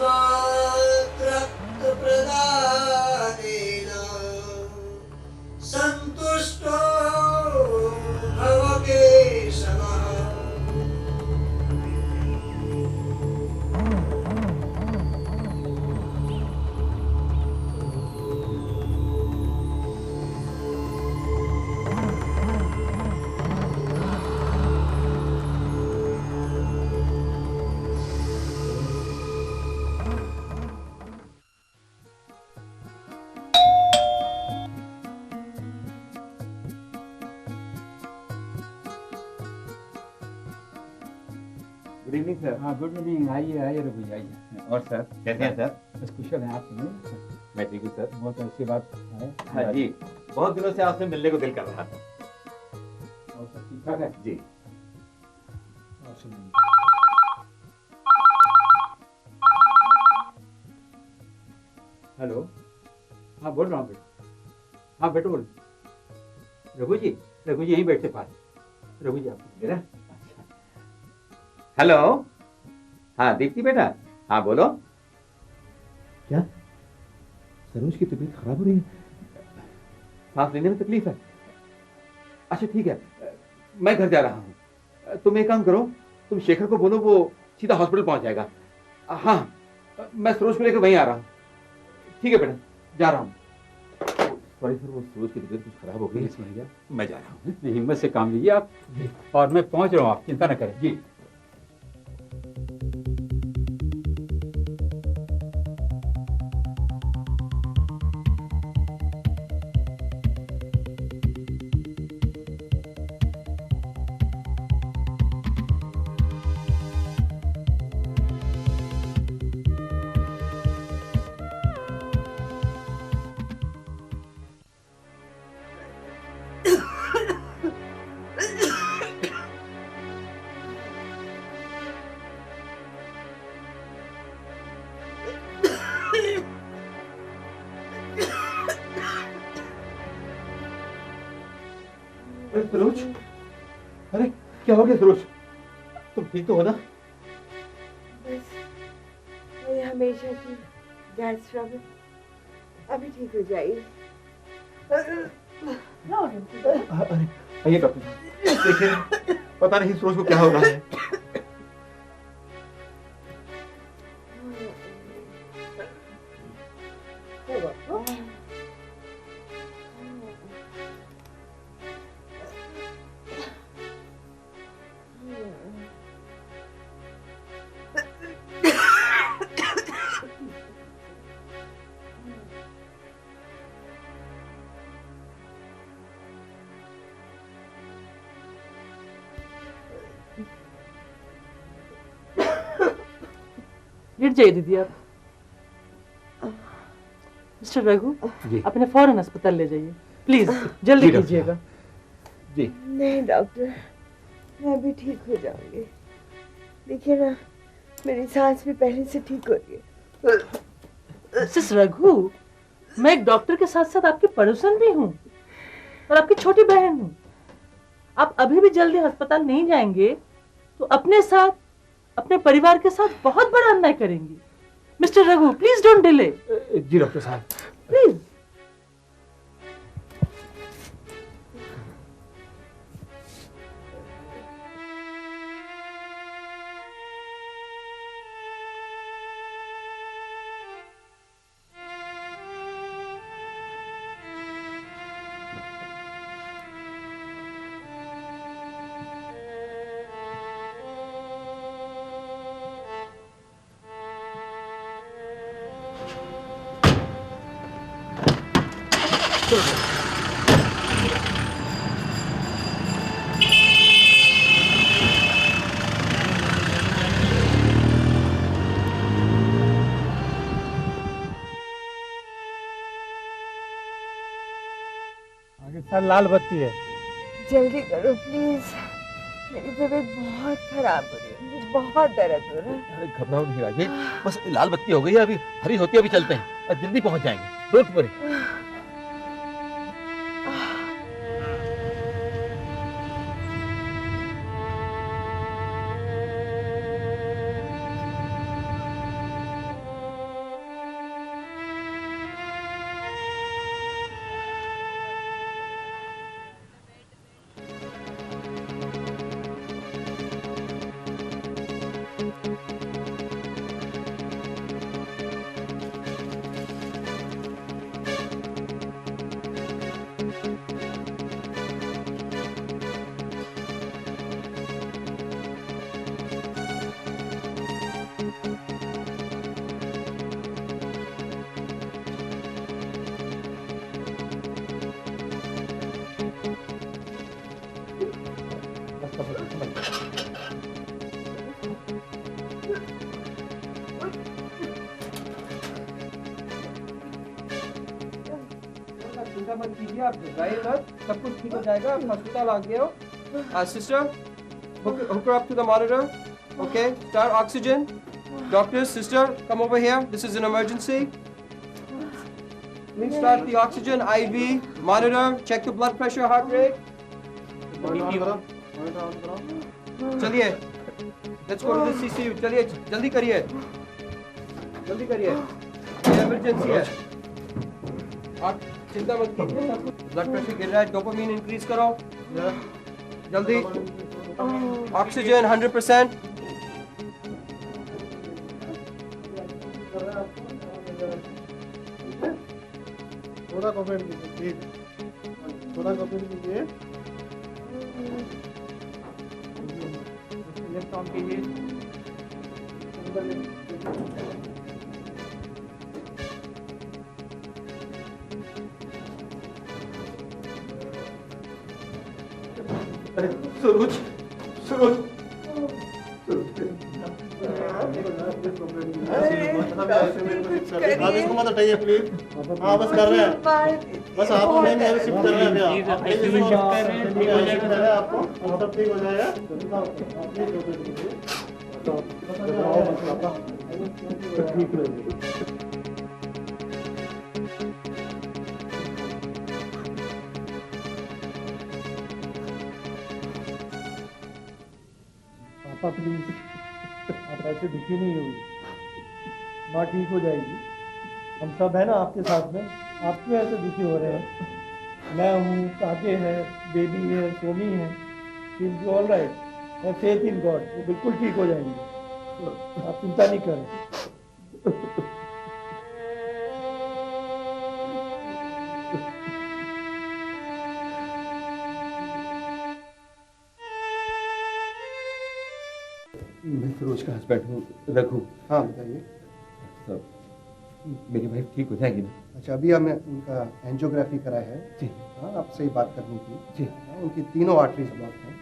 तस्मात् रक्तप्रदानेन सन्तुष्टो भव केशव। Good evening sir. हाँ गुड इवनिंग। आइए आइए रघु जी आइए। और सर कैसे हैं सर? बस कुशल हैं आप सुनिए। मैं ठीक हूँ सर। बहुत अच्छी बात है। हाँ जी, बहुत दिनों से आपसे मिलने को दिल कर रहा था। और सब ठीक ठाक है जी। और सुनिए। हेलो। हाँ बोल रहा हूँ बेटा। हाँ बेटा बोल। रघु जी यहीं बैठे पास। रघु जी आप मेरा। हेलो। हाँ दीप्ति बेटा। हाँ बोलो। क्या सरोज की तबीयत खराब हो रही है? सांस लेने में तकलीफ है? अच्छा ठीक है, मैं घर जा रहा हूँ। तुम एक काम करो, तुम शेखर को बोलो वो सीधा हॉस्पिटल पहुंच जाएगा। हाँ मैं सरोज को लेकर वहीं आ रहा हूँ। ठीक है बेटा, जा रहा हूँ। सॉरी सर, वो सरोज की तबीयत कुछ खराब हो गई है, समझ गया। मैं जा रहा हूँ। नहीं, हिम्मत से काम लीजिए आप। और मैं पहुंच रहा हूँ, आप चिंता न करें। जी। अरे सरोज, अरे क्या हो गया सरोज? तुम ठीक तो हो ना? बस ये हमेशा की गैस ट्रबल अभी ठीक हो जाएगी। अरे आइए डॉक्टर साहब, देखिए पता नहीं सरोज को क्या हो रहा है। लेट जाइए दीदी आप। मिस्टर रघु, अपने फौरन अस्पताल ले जाइए प्लीज, जल्दी कीजिएगा। जी। नहीं डॉक्टर, मैं अभी ठीक हो जाऊंगी। देखिए ना, मेरी सांस भी पहले से ठीक हो रही है। मिसेस रघु, मैं एक डॉक्टर के साथ साथ आपकी पड़ोसन भी हूँ और आपकी छोटी बहन हूँ। आप अभी भी जल्दी अस्पताल नहीं जाएंगे तो अपने साथ, अपने परिवार के साथ बहुत बड़ा अन्याय करेंगी। Mister Raghu, please don't delay. जी डॉक्टर साहब। प्लीज। आगे सर लाल बत्ती है। जल्दी करो प्लीज, मेरी तबीयत बहुत खराब हो रही है, मुझे बहुत दर्द हो रहा है। अरे घबराओ नहीं राजे, बस लाल बत्ती हो गई है, अभी हरी होती है, अभी चलते हैं और जल्दी पहुंच जाएंगे। Don't worry. चिंता मत कीजिए, आप घबराइए मत, सब कुछ ठीक हो जाएगा। आप अस्पताल आ गए हो। Sister, hook her up to the monitor. Okay, start oxygen. Doctor, sister, come over here. This is an emergency. Please start the oxygen IV. Monitor. Check the blood pressure, heart rate. चलिए, let's go to the CCU. चलिए, जल्दी करिए, जल्दी करिए। ये emergency है। आप चिंता मत कीजिए, सब कुछ ब्लड प्रेशर गिर रहा है, डोपामिन इंक्रीज करो जल्दी। ऑक्सीजन 100%। थोड़ा कॉपरेट कीजिए प्लीज, थोड़ा कॉपरेट कीजिए। लेफ्ट ऑन कीजिए। अरे सरोज, सरोज, आप इसको मत हटाइए प्लीज। हाँ बस कर रहे हैं, बस आप नहीं नहीं शिफ्ट कर रहे हैं अभी। आप ICU शिफ्ट कर रहे हैं, ठीक हो जाएगा आपको, सब ठीक हो जाएगा। ठीक रहेगा। पापा प्लीज, आप ऐसे दुखी नहीं होगी, माँ ठीक हो जाएगी। हम सब है ना आपके साथ में, आप क्यों ऐसे दुखी हो रहे हैं? मैं हूँ, काके है, बेबी है, सोमी है, she will be all right. मैं फेथ इन गॉड, वो बिल्कुल ठीक हो जाएंगे, आप चिंता नहीं करें। मैं सरोज का हस्बैंड हूँ, रघु। हाँ बताइए। सब मेरी वाइफ ठीक हो जाएगी ना? अच्छा, अभी हमें उनका एंजियोग्राफी कराया है। जी। हाँ, आपसे ही बात करनी थी। जी। हाँ, उनकी तीनों आर्टरीज ब्लॉक हैं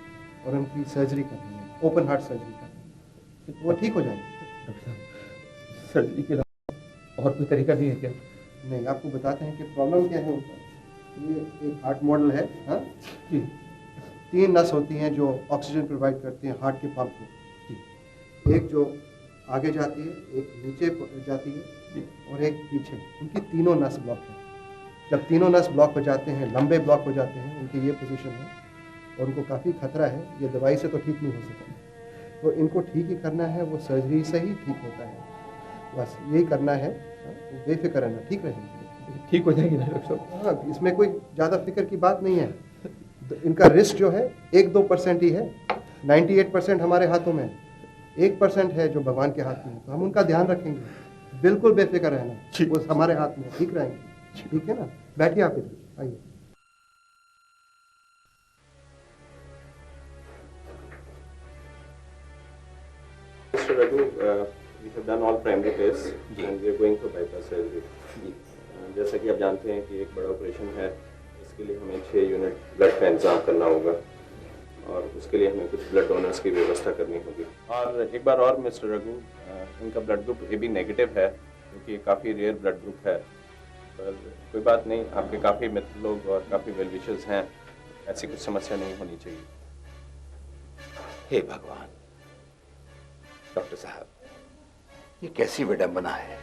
और उनकी सर्जरी करनी है, ओपन हार्ट सर्जरी करनी है, वो ठीक हो जाएंगे। डॉक्टर साहब, सर्जरी के अलावा और कोई तरीका नहीं है क्या? नहीं, आपको बताते हैं कि प्रॉब्लम क्या है उनका। ये एक हार्ट मॉडल है। हाँ जी। 3 नस होती हैं जो ऑक्सीजन प्रोवाइड करती हैं हार्ट के पंप को। एक जो आगे जाती है, एक नीचे जाती है और एक पीछे। उनकी तीनों नस ब्लॉक है। जब तीनों नस ब्लॉक हो जाते हैं, लंबे ब्लॉक हो जाते हैं, उनकी ये पोजीशन है और उनको काफ़ी खतरा है। ये दवाई से तो ठीक नहीं हो सकता, तो इनको ठीक ही करना है, वो सर्जरी से ही ठीक होता है। बस यही करना है, बेफिक्र रहना, ठीक रहेंगे। ठीक हो जाएगी ना डॉक्टर साहब? हाँ, इसमें कोई ज़्यादा फिक्र की बात नहीं है। इनका रिस्क जो है 1-2% ही है, 98% हमारे हाथों में है, 1% है जो भगवान के हाथ में है। तो हम उनका ध्यान रखेंगे, बिल्कुल बेफिक्र रहना, वो हमारे हाथ में ठीक रहेंगे। ठीक है ना? बैठिए आप इधर, आइए। Mr. Raghu, we have done all primary tests and we are going for bypass surgery. जैसा कि आप जानते हैं कि एक बड़ा ऑपरेशन है, इसके लिए हमें 6 यूनिट ब्लड का इंतजाम करना होगा और उसके लिए हमें कुछ ब्लड डोनर्स की व्यवस्था करनी होगी। और एक बार और मिस्टर रघु, इनका ब्लड ग्रुप AB नेगेटिव है, क्योंकि ये काफ़ी रेयर ब्लड ग्रुप है। पर कोई बात नहीं, आपके काफ़ी मित्र लोग और काफ़ी वेल विशर्स हैं, ऐसी कुछ समस्या नहीं होनी चाहिए। हे भगवान! डॉक्टर साहब, ये कैसी विडंबना है।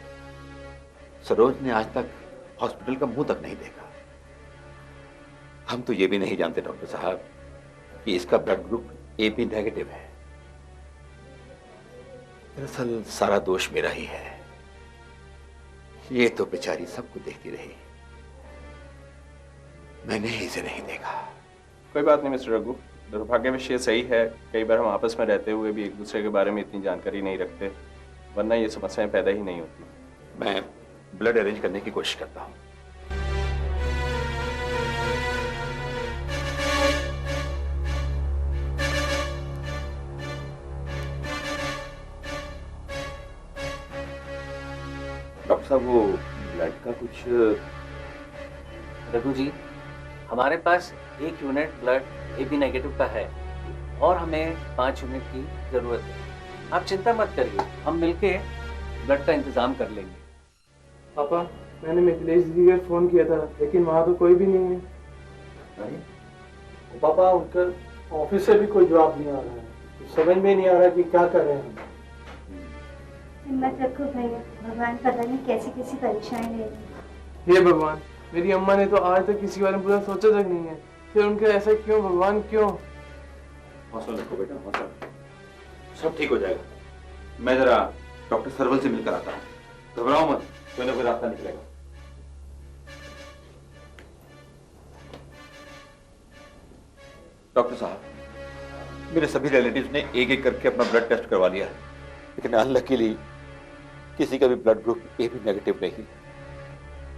सरोज ने आज तक हॉस्पिटल का मुंह तक नहीं देखा। हम तो ये भी नहीं जानते डॉक्टर साहब कि इसका ब्लड ग्रुप AB नेगेटिव है। दरअसल सारा दोष मेरा ही है। ये तो बेचारी सबको देखती रही, मैंने ही इसे नहीं देखा। कोई बात नहीं मिस्टर रघु, दुर्भाग्यवश ये सही है, कई बार हम आपस में रहते हुए भी एक दूसरे के बारे में इतनी जानकारी नहीं रखते, वरना ये समस्याएं पैदा ही नहीं होती। मैं ब्लड अरेंज करने की कोशिश करता हूं। डॉक्टर साहब, वो ब्लड का कुछ। रघु जी, हमारे पास 1 यूनिट ब्लड AB नेगेटिव का है और हमें 5 यूनिट की जरूरत है। आप चिंता मत करिए, हम मिलके ब्लड का इंतजाम कर लेंगे। पापा, मैंने मिथिलेश दीदी को फोन किया था, लेकिन वहाँ तो कोई भी नहीं है। नहीं पापा, उनका ऑफिस से भी कोई जवाब नहीं आ रहा है। कुछ समझ में नहीं आ रहा कि क्या कर रहे हैं। हिम्मत रखो भैया, भगवान पता नहीं कैसी कैसी परीक्षाएं ले रहे हैं। हे भगवान, मेरी अम्मा ने तो आज तक किसी बारे में पूरा सोचा तक नहीं है, फिर उनका ऐसा क्यों भगवान, क्यों? हौसला रखो बेटा, हौसला। सब ठीक हो जाएगा। मैं जरा डॉक्टर सरवल से मिलकर आता हूँ। घबराओ मत, कोई ना कोई रास्ता निकलेगा। डॉक्टर साहब, मेरे सभी रिलेटिव्स ने एक एक करके अपना ब्लड टेस्ट करवा लिया है, लेकिन अनलकीली किसी का भी blood group A B negative नहीं।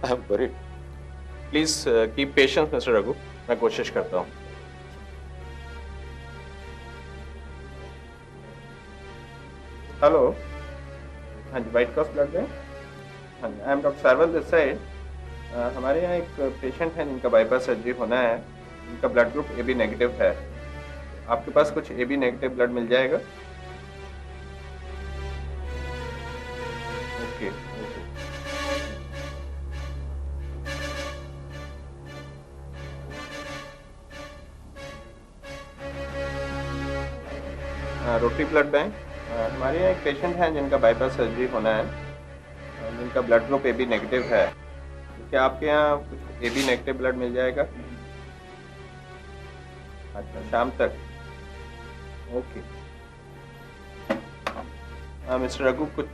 I am worried. Please keep patience mister Raghu, मैं कोशिश करता हूँ। हेलो, हाँ जी, वाइट क्रॉस ब्लड बैंक। हाँ जी, I am doctor Sarwal this side. हमारे यहाँ एक पेशेंट है जिनका बाईपास सर्जरी होना है, उनका blood group A B negative है। आपके पास कुछ ए बी नेगेटिव ब्लड मिल जाएगा? Okay okay. Rotary blood bank. हमारे यहाँ एक पेशेंट है जिनका बाईपास सर्जरी होना है, जिनका blood group A B negative है। क्या आपके यहाँ कुछ ए बी नेगेटिव ब्लड मिल जाएगा? अच्छा, शाम तक। ओके मिस्टर रघु, कुछ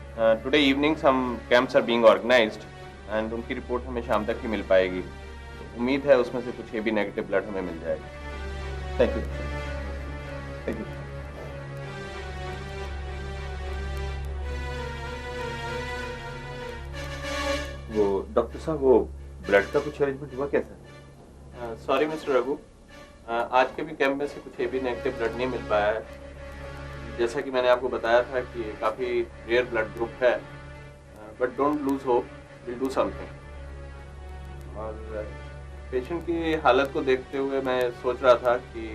today evening some camps are being organized and उनकी रिपोर्ट हमें शाम तक ही मिल पाएगी। उम्मीद है उसमें से कुछ ए बी नेगेटिव ब्लड हमें मिल जाएगा। Thank you, thank you. वो डॉक्टर साहब, वो ब्लड का कुछ अरेंजमेंट हुआ कैसा? सॉरी मिस्टर रघु, आज के भी कैंप में से कुछ ए बी नेगेटिव ब्लड नहीं मिल पाया है। जैसा कि मैंने आपको बताया था कि ये काफ़ी रेयर ब्लड ग्रुप है, but don't lose hope, will do something. और पेशेंट की हालत को देखते हुए मैं सोच रहा था कि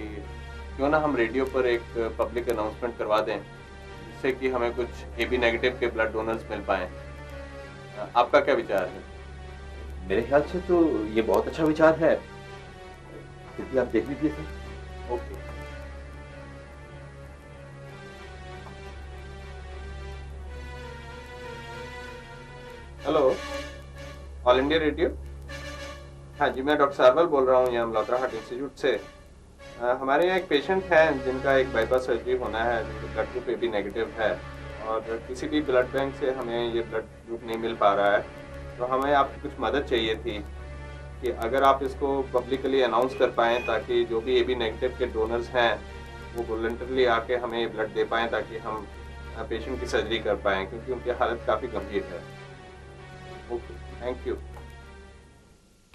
क्यों ना हम रेडियो पर एक पब्लिक अनाउंसमेंट करवा दें, जिससे कि हमें कुछ ए बी नेगेटिव के ब्लड डोनर्स मिल पाएँ। आपका क्या विचार है? मेरे ख्याल से तो ये बहुत अच्छा विचार है, फिर भी आप देख लीजिए sir. Okay. Hello, all India radio. हाँ जी, मैं डॉक्टर सारवल बोल रहा हूँ यहाँ मल्होत्रा हार्ट इंस्टीट्यूट से। हमारे यहाँ एक पेशेंट है जिनका एक बाईपास सर्जरी होना है, जिनका blood group A B negative है, और किसी भी ब्लड बैंक से हमें ये ब्लड ग्रुप नहीं मिल पा रहा है। तो हमें आपकी कुछ मदद चाहिए थी कि अगर आप इसको पब्लिकली अनाउंस कर पाएँ, ताकि जो भी ए बी नेगेटिव के डोनर्स हैं वो वॉलंटरली आके हमें ब्लड दे पाएँ, ताकि हम पेशेंट की सर्जरी कर पाएँ, क्योंकि उनकी हालत काफ़ी गंभीर है। Okay, thank you.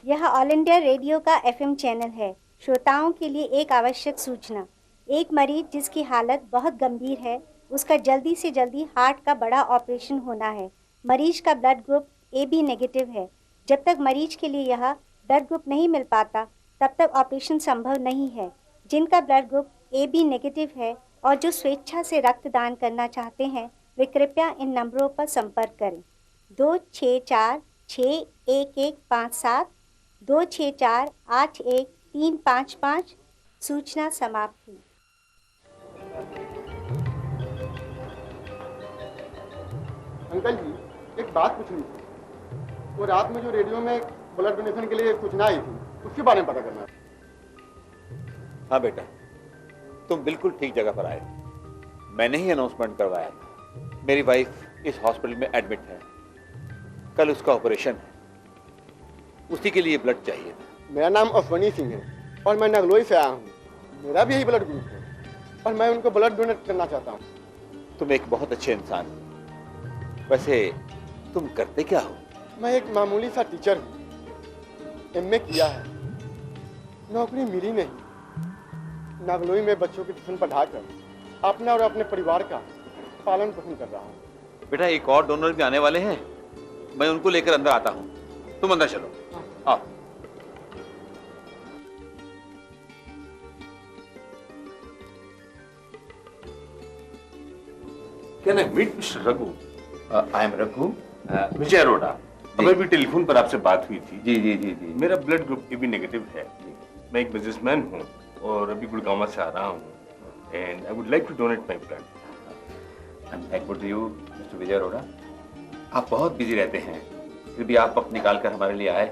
यह ऑल इंडिया रेडियो का FM चैनल है। श्रोताओं के लिए एक आवश्यक सूचना। एक मरीज जिसकी हालत बहुत गंभीर है, उसका जल्दी से जल्दी हार्ट का बड़ा ऑपरेशन होना है। मरीज का blood group A B negative है। जब तक मरीज के लिए यह ब्लड ग्रुप नहीं मिल पाता, तब तक ऑपरेशन संभव नहीं है। जिनका blood group A B negative है और जो स्वेच्छा से रक्तदान करना चाहते हैं, वे कृपया इन नंबरों पर संपर्क करें। 264-61157, 264-81355। सूचना समाप्त हुई। अंकल जी, एक बात पूछनी थी। वो रात में जो रेडियो में ब्लड डोनेशन के लिए सूचना आई थी, उसके बारे में पता करना था। हाँ बेटा, तुम बिल्कुल ठीक जगह पर आए। मैंने ही अनाउंसमेंट करवाया था। मेरी वाइफ इस हॉस्पिटल में एडमिट है, कल उसका ऑपरेशन है, उसी के लिए ब्लड चाहिए था। मेरा नाम अश्वनी सिंह है और मैं नगलोई से आया हूँ। मेरा भी यही ब्लड ग्रुप है और मैं उनको ब्लड डोनेट करना चाहता हूँ। तुम एक बहुत अच्छे इंसान हो। वैसे तुम करते क्या हो? मैं एक मामूली सा टीचर हूँ, MA किया है, नौकरी मिली नहीं। नागलोई में बच्चों की ट्यूशन पढ़ाकर अपना और अपने परिवार का पालन पोषण कर रहा हूँ। बेटा, एक और डोनर भी आने वाले हैं, मैं उनको लेकर अंदर आता हूँ। तुम अंदर चलो। आओ। Can I meet Mr. Raghu? I am Raghu, Vijay Aroda. अभी भी टेलीफोन पर आपसे बात हुई थी। जी जी जी जी। मेरा ब्लड ग्रुप AB नेगेटिव है। मैं एक बिजनेसमैन हूँ और अभी गुड़गांव से आ रहा हूँ and I would like to donate my blood. I am thankful to you mister Vijay Arora. आप बहुत बिजी रहते हैं, फिर भी आप वक्त निकाल कर हमारे लिए आए,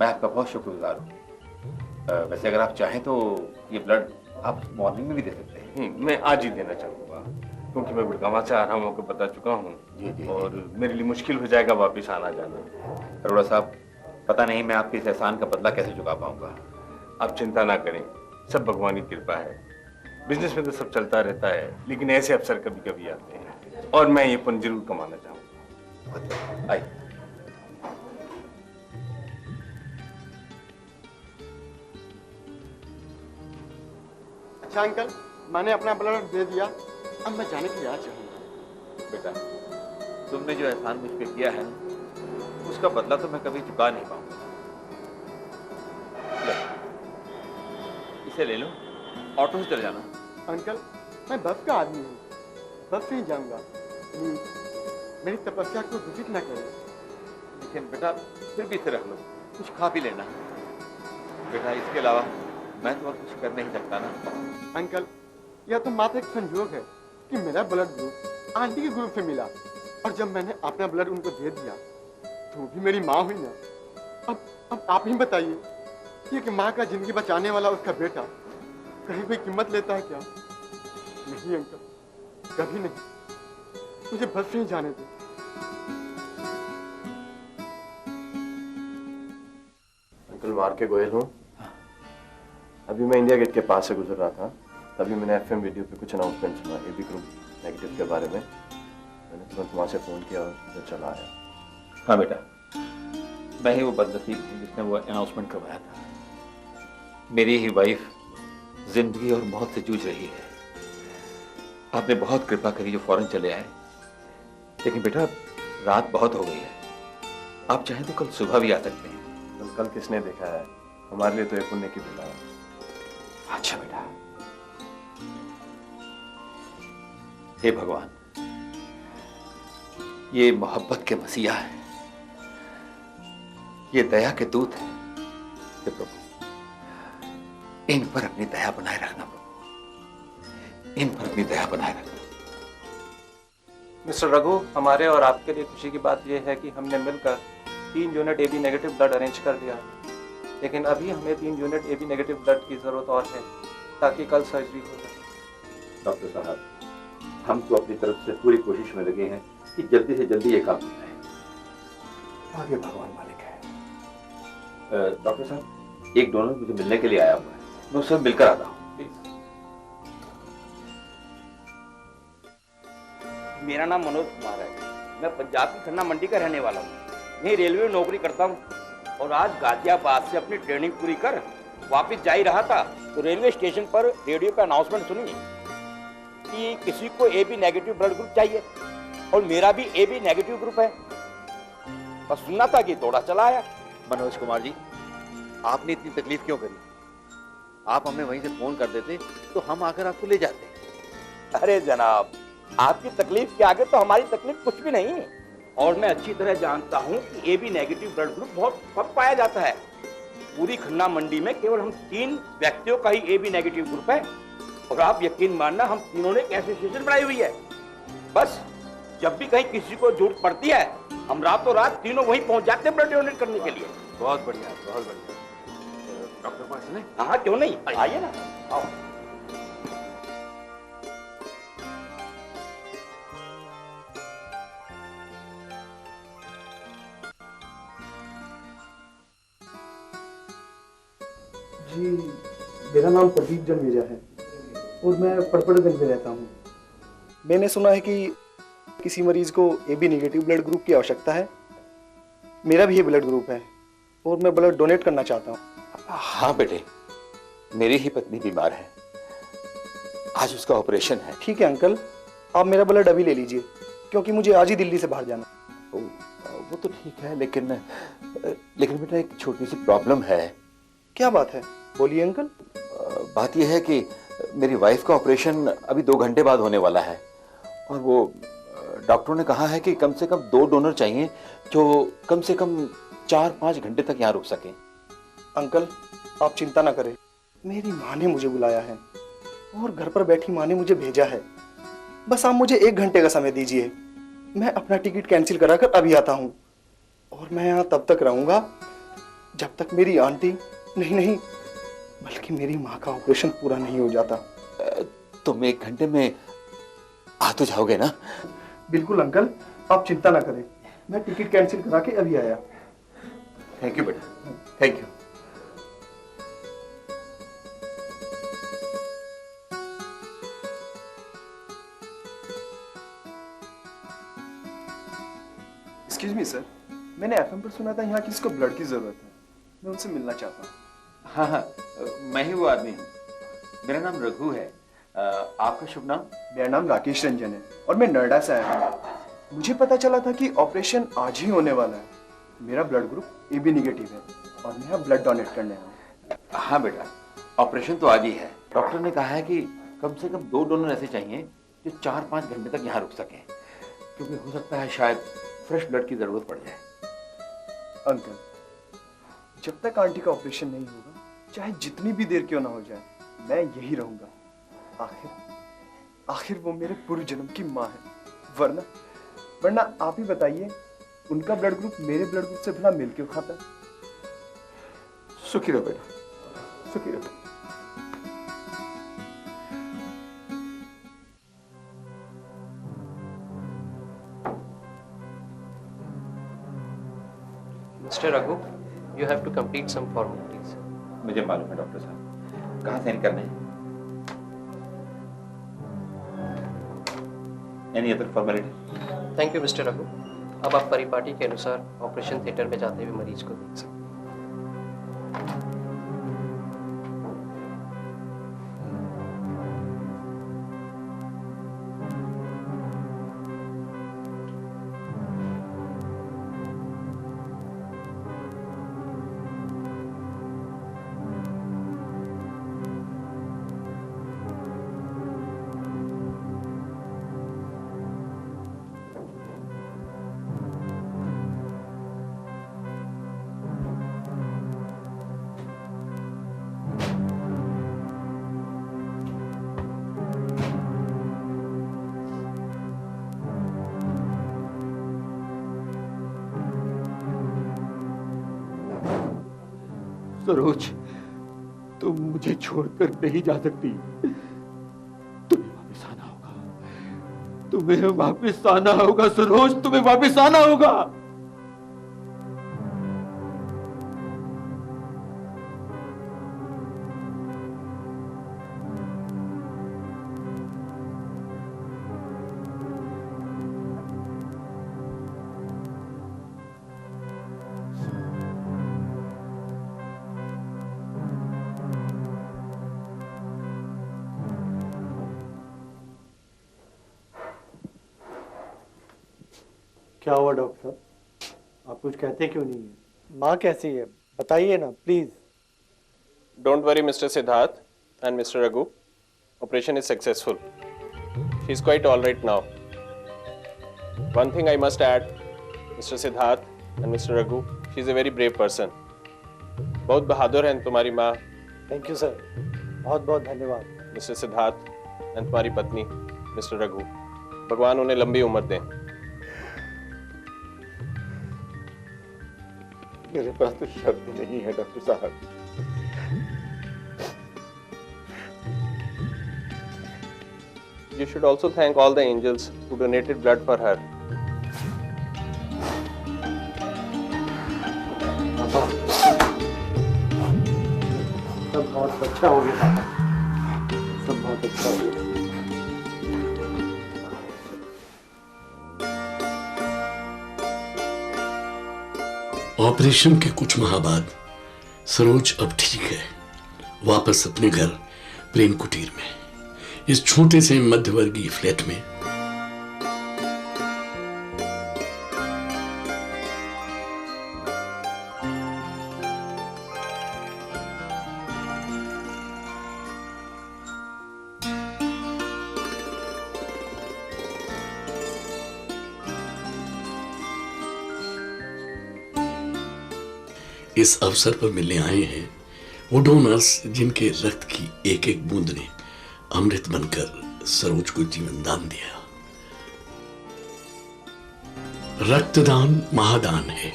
मैं आपका बहुत शुक्रगुजार हूँ। वैसे अगर आप चाहें तो ये ब्लड आप मॉर्निंग में भी दे सकते हैं। मैं आज ही देना चाहूँगा क्योंकि मैं गुड़गांव से आ रहा हूँ, आपको बता चुका हूँ और मेरे लिए मुश्किल हो जाएगा वापस आना जाना। अरोड़ा साहब, पता नहीं मैं आपके इस एहसान का बदला कैसे चुका पाऊंगा। आप चिंता ना करें, सब भगवान की कृपा है। बिजनेस में तो सब चलता रहता है, लेकिन ऐसे अवसर कभी कभी आते हैं और मैं ये पुण्य जरूर कमाना चाहूँगा। आइए। अच्छा अंकल, मैंने अपना ब्लड दे दिया, अब मैं जाने के लिए आ चाहूँगा। बेटा, तुमने जो एहसान मुझ पे किया है ना, उसका बदला तो मैं कभी चुका नहीं पाऊंगा। इसे ले लो, ऑटो से चले जाना। अंकल, मैं बस का आदमी हूँ, बस से ही जाऊँगा। प्लीज मेरी तपस्या को दूषित न करें। लेकिन बेटा फिर भी इसे रख लो, कुछ खा पी लेना। बेटा इसके अलावा मैं तो और कुछ कर नहीं सकता ना। अंकल, यह तो मात्र एक संयोग है कि मेरा ब्लड ग्रुप आंटी के ग्रुप से मिला और जब मैंने अपना ब्लड उनको दे दिया तो वो भी मेरी माँ हुई ना। अब आप ही बताइए कि एक माँ का जिंदगी बचाने वाला उसका बेटा कहीं कोई कीमत लेता है क्या? नहीं अंकल, कभी नहीं। मुझे बस से ही जाने दो। अंकल मार के गोयल हूँ। अभी मैं इंडिया गेट के पास से गुजर रहा था, तभी मैंने FM रेडियो पे कुछ अनाउंसमेंट सुना AB ग्रुप नेगेटिव के बारे में। मैंने तुरंत वहाँ से फ़ोन किया और इधर चला आया। हाँ बेटा, मैं ही वो बदनसीब हूँ जिसने वो अनाउंसमेंट करवाया था। मेरी ही वाइफ जिंदगी और मौत से जूझ रही है। आपने बहुत कृपा करी जो फौरन चले आए, लेकिन बेटा रात बहुत हो गई है, आप चाहें तो कल सुबह भी आ सकते हैं। कल किसने देखा है, हमारे लिए तो एक पुण्य की बेला है। अच्छा बेटा। हे भगवान, ये मोहब्बत के मसीहा है, ये दया के दूत है। हे प्रभु, इन पर अपनी दया बनाए रखना प्रभु, इन पर अपनी दया बनाए रखना। मिस्टर रघु, हमारे और आपके लिए खुशी की बात यह है कि हमने मिलकर 3 unit AB negative blood arrange कर दिया, लेकिन अभी हमें 3 यूनिट AB नेगेटिव ब्लड की जरूरत और है ताकि कल सर्जरी हो सके। डॉक्टर साहब, हम तो अपनी तरफ से पूरी कोशिश में लगे हैं कि जल्दी से जल्दी ये काम हो जाए। आगे भगवान मालिक है। डॉक्टर साहब, एक डोनर मुझे मिलने के लिए आया हुआ है, मैं उससे मिलकर आता हूँ। मेरा नाम मनोज कुमार है, मैं पंजाब की खन्ना मंडी का रहने वाला हूँ। यहीं रेलवे में नौकरी करता हूँ और आज गाजियाबाद से अपनी ट्रेनिंग पूरी कर वापस जा ही रहा था तो रेलवे स्टेशन पर रेडियो पे अनाउंसमेंट सुनी कि किसी को AB नेगेटिव ब्लड ग्रुप चाहिए और मेरा भी AB नेगेटिव ग्रुप है। बस सुनना था कि दौड़ा चला आया। मनोज कुमार जी, आपने इतनी तकलीफ क्यों करी? आप हमें वहीं से फोन कर देते तो हम आकर आपको ले जाते। अरे जनाब, आपकी तकलीफ के आगे तो हमारी तकलीफ कुछ भी नहीं। और मैं अच्छी तरह जानता हूँ कि AB नेगेटिव ब्लड ग्रुप बहुत कम पाया जाता है। पूरी खन्ना मंडी में केवल हम 3 व्यक्तियों का ही AB नेगेटिव ग्रुप है और आप यकीन मानना हम तीनों ने एक एसोसिएशन बनाई हुई है। बस जब भी कहीं किसी को जरूरत पड़ती है हम रातों रात तीनों वहीं पहुंच जाते हैं ब्लड डोनेट करने के लिए। बहुत बढ़िया, बहुत बढ़िया। डॉक्टर पास चलें? हाँ क्यों नहीं, आइए ना, आओ। जी, मेरा नाम प्रदीप जन्मेजा है और मैं पड़पड़गंज में रहता हूँ। मैंने सुना है कि किसी मरीज को AB नेगेटिव ब्लड ग्रुप की आवश्यकता है। मेरा भी ये ब्लड ग्रुप है और मैं ब्लड डोनेट करना चाहता हूँ। हाँ बेटे, मेरी ही पत्नी बीमार है, आज उसका ऑपरेशन है। ठीक है अंकल, आप मेरा ब्लड अभी ले लीजिए क्योंकि मुझे आज ही दिल्ली से बाहर जाना। वो तो ठीक है, लेकिन बेटा एक छोटी सी प्रॉब्लम है। क्या बात है, बोलिए अंकल। बात यह है कि मेरी वाइफ का ऑपरेशन अभी 2 घंटे बाद होने वाला है और वो डॉक्टरों ने कहा है कि कम से कम 2 डोनर चाहिए जो कम से कम 4-5 घंटे तक यहाँ रुक सके। अंकल आप चिंता ना करें, मेरी माँ ने मुझे बुलाया है और घर पर बैठी माँ ने मुझे भेजा है। बस आप मुझे 1 घंटे का समय दीजिए, मैं अपना टिकट कैंसिल कराकर अभी आता हूँ और मैं यहाँ तब तक रहूँगा जब तक मेरी आंटी नहीं बल्कि मेरी माँ का ऑपरेशन पूरा नहीं हो जाता। तुम 1 घंटे में आ तो जाओगे ना? बिल्कुल अंकल, आप चिंता ना करें, मैं टिकट कैंसिल करा के अभी आया। थैंक यू बेटा, thank you. Excuse me sir, मैंने एफएम पर सुना था यहाँ किसी को ब्लड की जरूरत है, मैं उनसे मिलना चाहता हूँ। हाँ, मैं ही वो आदमी हूँ। मेरा नाम रघु है। आपका शुभ नाम? मेरा नाम राकेश रंजन है और मैं नोएडा से आया हूँ। मुझे पता चला था कि ऑपरेशन आज ही होने वाला है। मेरा ब्लड ग्रुप AB नेगेटिव है और मैं यहाँ ब्लड डोनेट करने आया हूँ। हाँ बेटा, ऑपरेशन तो आज ही है। डॉक्टर ने कहा है कि कम से कम 2 डोनर ऐसे चाहिए जो 4-5 घंटे तक यहाँ रुक सकें, क्योंकि हो सकता है शायद फ्रेश ब्लड की जरूरत पड़ जाए। अंकल, जब तक आंटी का ऑपरेशन नहीं होगा, चाहे जितनी भी देर क्यों ना हो जाए, मैं यही रहूंगा। आखिर वो मेरे पूर्व जन्म की माँ है। वरना आप ही बताइए, उनका ब्लड ग्रुप मेरे ब्लड ग्रुप से भला मेल क्यों खाता है? सुखी रहो बेटा, सुखी रहो। Mr. Raghu, you have to complete some formalities. मुझे मालूम है डॉक्टर साहब, कहाँ साइन करने हैं? Any other formality? Thank you, Mr. Raghu. अब आप परिपाटी के अनुसार ऑपरेशन थिएटर में जाते हुए मरीज को देख सकते हैं। सरोज, तुम मुझे छोड़कर नहीं जा सकती। तुम्हें वापस आना होगा, तुम्हें वापस आना होगा सरोज, तुम्हें वापस आना होगा। क्या हुआ डॉक्टर साहब, आप कुछ कहते क्यों नहीं है? माँ कैसी है बताइए ना please. Don't worry, Mr. Siddharth and Mr. Raghu. Operation is successful. She's quite all right now. One thing I must add, Mr. Siddharth and Mr. Raghu, she's a very brave person. बहुत बहादुर हैं तुम्हारी माँ। Thank you sir, बहुत बहुत धन्यवाद। Mr. Siddharth and तुम्हारी पत्नी Mr. Raghu, भगवान उन्हें लंबी उम्र दें। मेरे पास तो शब्द नहीं है डॉक्टर साहब। You should also thank all the angels who donated blood for her. सब बहुत अच्छा हो गया, सब बहुत अच्छा हो गया। ऑपरेशन के कुछ माह बाद सरोज अब ठीक है, वापस अपने घर प्रेम कुटीर में, इस छोटे से मध्यवर्गीय फ्लैट में। इस अवसर पर मिलने आए हैं वो डोनर्स जिनके रक्त की एक एक बूंद ने अमृत बनकर सरोज को जीवन दान दिया। रक्तदान महादान है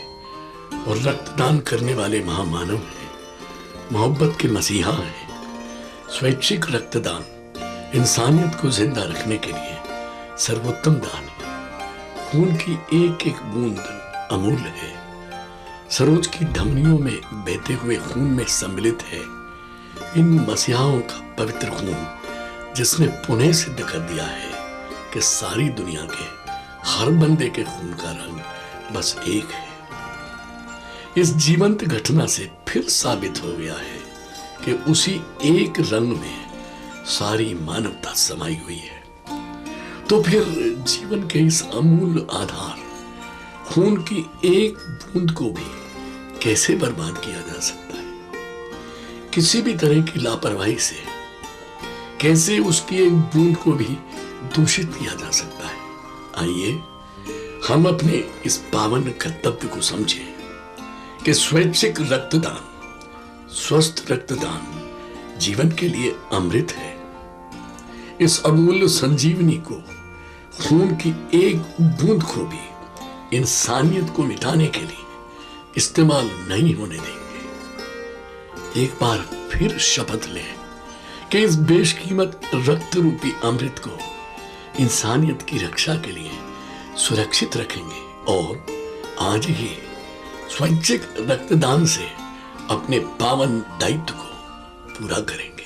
और रक्तदान करने वाले महामानव हैं, मोहब्बत के मसीहा हैं। स्वैच्छिक रक्तदान इंसानियत को जिंदा रखने के लिए सर्वोत्तम दान है। खून की एक एक बूंद अमूल्य है। सरोज की धमनियों में बहते हुए खून में सम्मिलित है इन मसीहाओं का पवित्र खून, जिसने पुनः सिद्ध कर दिया है कि सारी दुनिया के हर बंदे के खून का रंग बस एक है। इस जीवंत घटना से फिर साबित हो गया है कि उसी एक रंग में सारी मानवता समाई हुई है। तो फिर जीवन के इस अमूल्य आधार खून की एक बूंद को भी कैसे बर्बाद किया जा सकता है? किसी भी तरह की लापरवाही से कैसे उसकी एक बूंद को भी दूषित किया जा सकता है? आइए हम अपने इस पावन कर्तव्य को समझें कि स्वैच्छिक रक्तदान, स्वस्थ रक्तदान जीवन के लिए अमृत है। इस अमूल्य संजीवनी को, खून की एक बूंद को भी इंसानियत को मिटाने के लिए इस्तेमाल नहीं होने देंगे। एक बार फिर शपथ लें कि इस बेशकीमत रक्त रूपी अमृत को इंसानियत की रक्षा के लिए सुरक्षित रखेंगे और आज ही स्वैच्छिक रक्तदान से अपने पावन दायित्व को पूरा करेंगे।